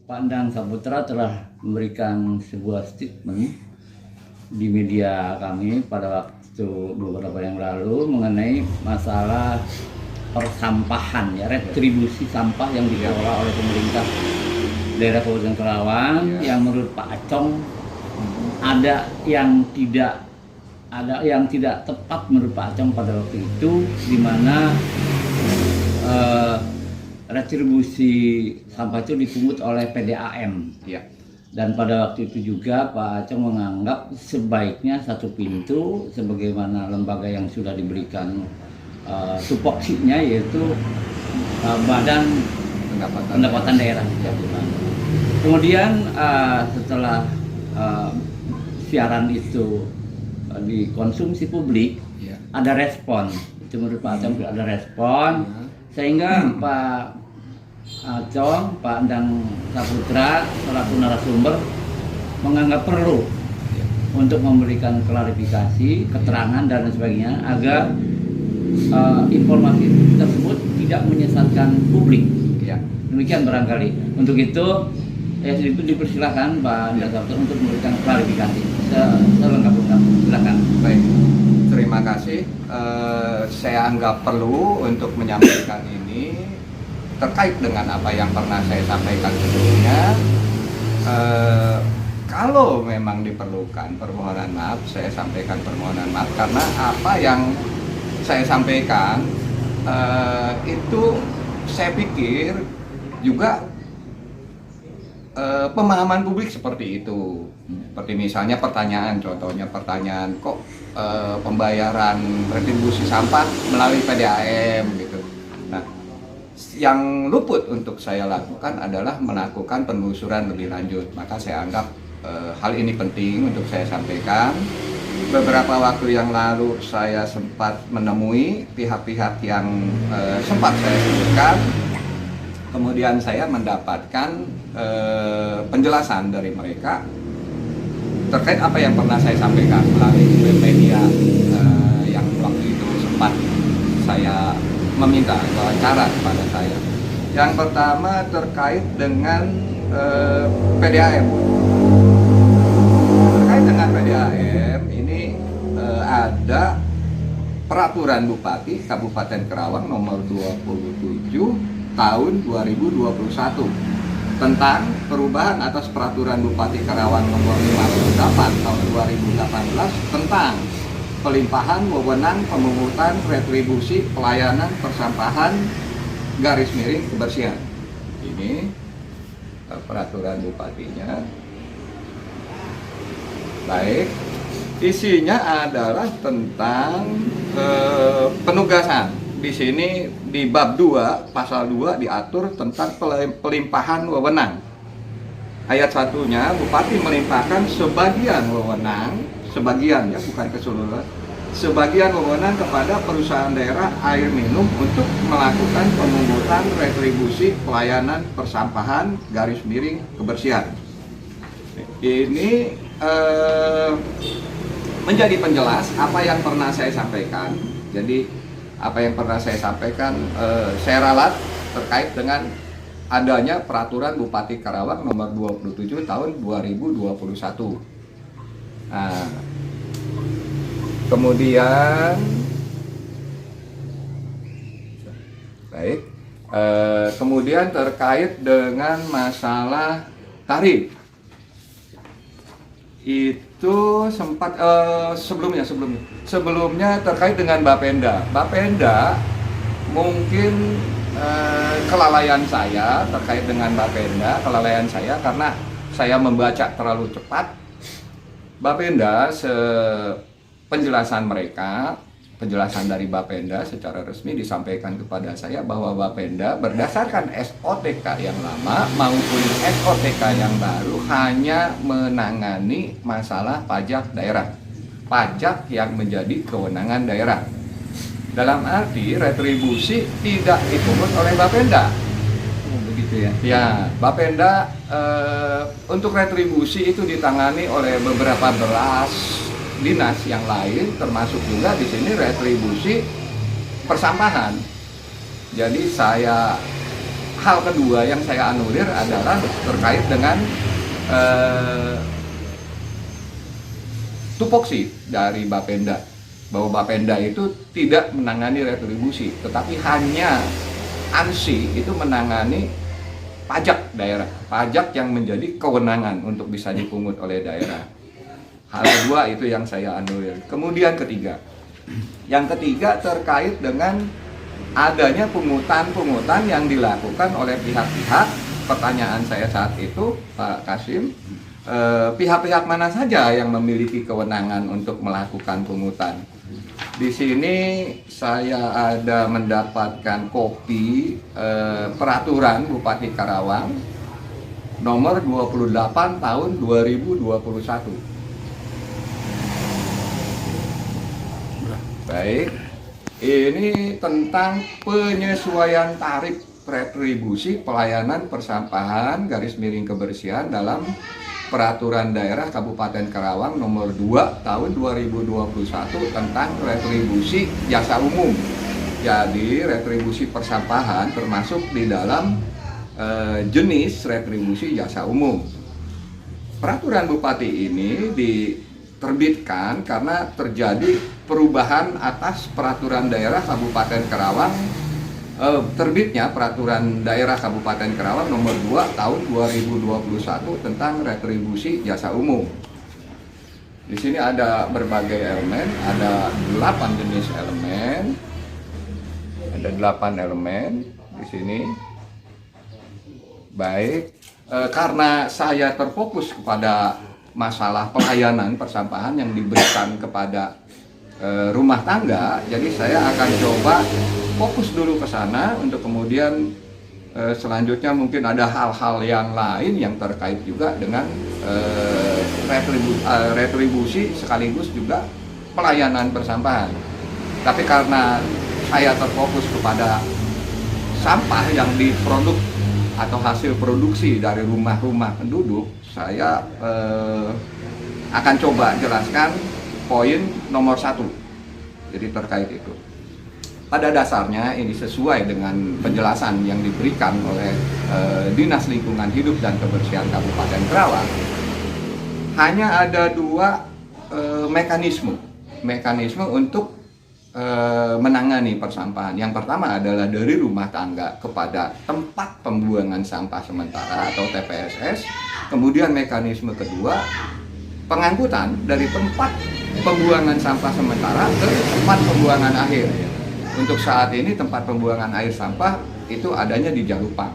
Pak Endang Saputra telah memberikan sebuah statement di media kami pada waktu beberapa yang lalu mengenai masalah persampahan ya, retribusi sampah yang dikelola oleh pemerintah daerah Kabupaten Karawang yang menurut Pak Acong ada yang tidak tepat menurut Pak Acong pada waktu itu, di mana retribusi sampah itu dipungut oleh PDAM. Ya. Dan pada waktu itu juga Pak Acong menganggap sebaiknya satu pintu sebagaimana lembaga yang sudah diberikan tupoksinya, yaitu Badan Pendapatan Daerah. Kemudian setelah siaran itu dikonsumsi publik, ada respon. Itu menurut Pak Acong ada respon, sehingga Pak Acong, Pak Endang Saputra selaku narasumber menganggap perlu untuk memberikan klarifikasi, keterangan dan sebagainya agar informasi tersebut tidak menyesatkan publik. Ya. Demikian barangkali. Untuk itu dipersilakan Pak Endang Saputra untuk memberikan klarifikasi selengkap-lengkapnya. Silakan. Baik. Terima kasih. Saya anggap perlu untuk menyampaikan ini terkait dengan apa yang pernah saya sampaikan sebelumnya. Kalau memang diperlukan permohonan maaf, saya sampaikan permohonan maaf karena apa yang saya sampaikan itu saya pikir juga pemahaman publik seperti itu. Seperti misalnya contohnya pertanyaan kok pembayaran retribusi sampah melalui PDAM gitu. Nah, yang luput untuk saya lakukan adalah melakukan penelusuran lebih lanjut. Maka saya anggap hal ini penting untuk saya sampaikan. Beberapa waktu yang lalu saya sempat menemui pihak-pihak yang sempat saya sebutkan. Kemudian saya mendapatkan penjelasan dari mereka terkait apa yang pernah saya sampaikan melalui media yang waktu itu sempat saya meminta wawancara kepada saya. Yang pertama terkait dengan PDAM. Terkait dengan PDAM ini ada peraturan Bupati Kabupaten Karawang nomor 27 tahun 2021 tentang perubahan atas peraturan Bupati Karawang nomor 58 tahun 2018 tentang pelimpahan wewenang pemungutan retribusi pelayanan persampahan _kebersihan. Ini peraturan bupatinya. Baik, isinya adalah tentang penugasan. Di sini di bab 2 pasal 2 diatur tentang pelimpahan wewenang. Ayat 1-nya, bupati melimpahkan sebagian wewenang, sebagian ya, bukan keseluruhan, sebagian wewenang kepada perusahaan daerah air minum untuk melakukan pemungutan retribusi pelayanan persampahan _kebersihan. Ini menjadi penjelas apa yang pernah saya sampaikan. Jadi apa yang pernah saya sampaikan, saya ralat terkait dengan adanya peraturan Bupati Karawang nomor 27 tahun 2021. Nah, kemudian baik, kemudian terkait dengan masalah tarif itu sempat sebelumnya terkait dengan Bapenda. Bapenda mungkin kelalaian saya terkait dengan Bapenda, kelalaian saya karena saya membaca terlalu cepat. Bapenda penjelasan mereka, penjelasan dari Bapenda secara resmi disampaikan kepada saya bahwa Bapenda berdasarkan SOTK yang lama maupun SOTK yang baru hanya menangani masalah pajak daerah, pajak yang menjadi kewenangan daerah. Dalam arti retribusi tidak dipungut oleh Bapenda. Begitu ya? Ya, Bapenda untuk retribusi itu ditangani oleh beberapa belas dinas yang lain, termasuk juga di sini retribusi persampahan. Jadi saya hal kedua yang saya anulir adalah terkait dengan tupoksi dari Bapenda, bahwa Bapenda itu tidak menangani retribusi, tetapi hanya ANSI itu menangani pajak daerah, pajak yang menjadi kewenangan untuk bisa dipungut oleh daerah. Hal kedua itu yang saya anulir. Kemudian yang ketiga terkait dengan adanya pungutan yang dilakukan oleh pihak-pihak. Pertanyaan saya saat itu, Pak Kasim, pihak-pihak mana saja yang memiliki kewenangan untuk melakukan pungutan? Di sini saya ada mendapatkan kopi peraturan Bupati Karawang nomor 28 tahun 2021. Baik, ini tentang penyesuaian tarif retribusi pelayanan persampahan _kebersihan dalam Peraturan Daerah Kabupaten Karawang nomor 2 tahun 2021 tentang retribusi jasa umum. Jadi retribusi persampahan termasuk di dalam jenis retribusi jasa umum. Peraturan Bupati ini diterbitkan karena terjadi perubahan atas Peraturan Daerah Kabupaten Karawang, terbitnya Peraturan Daerah Kabupaten Karawang nomor 2 tahun 2021 tentang retribusi jasa umum. Di sini ada berbagai elemen, ada 8 jenis elemen. Ada 8 elemen di sini. Baik, karena saya terfokus kepada masalah pelayanan persampahan yang diberikan kepada rumah tangga, jadi saya akan coba fokus dulu ke sana untuk kemudian selanjutnya mungkin ada hal-hal yang lain yang terkait juga dengan retribusi sekaligus juga pelayanan persampahan. Tapi karena saya terfokus kepada sampah yang diproduk atau hasil produksi dari rumah-rumah penduduk, saya akan coba jelaskan poin nomor 1. Jadi terkait itu. Pada dasarnya ini sesuai dengan penjelasan yang diberikan oleh Dinas Lingkungan Hidup dan Kebersihan Kabupaten Karawang. Hanya ada 2 mekanisme untuk menangani persampahan. Yang pertama adalah dari rumah tangga kepada tempat pembuangan sampah sementara atau TPSS. Kemudian mekanisme kedua, pengangkutan dari tempat pembuangan sampah sementara ke tempat pembuangan akhir. Untuk saat ini tempat pembuangan air sampah itu adanya di Jalupang.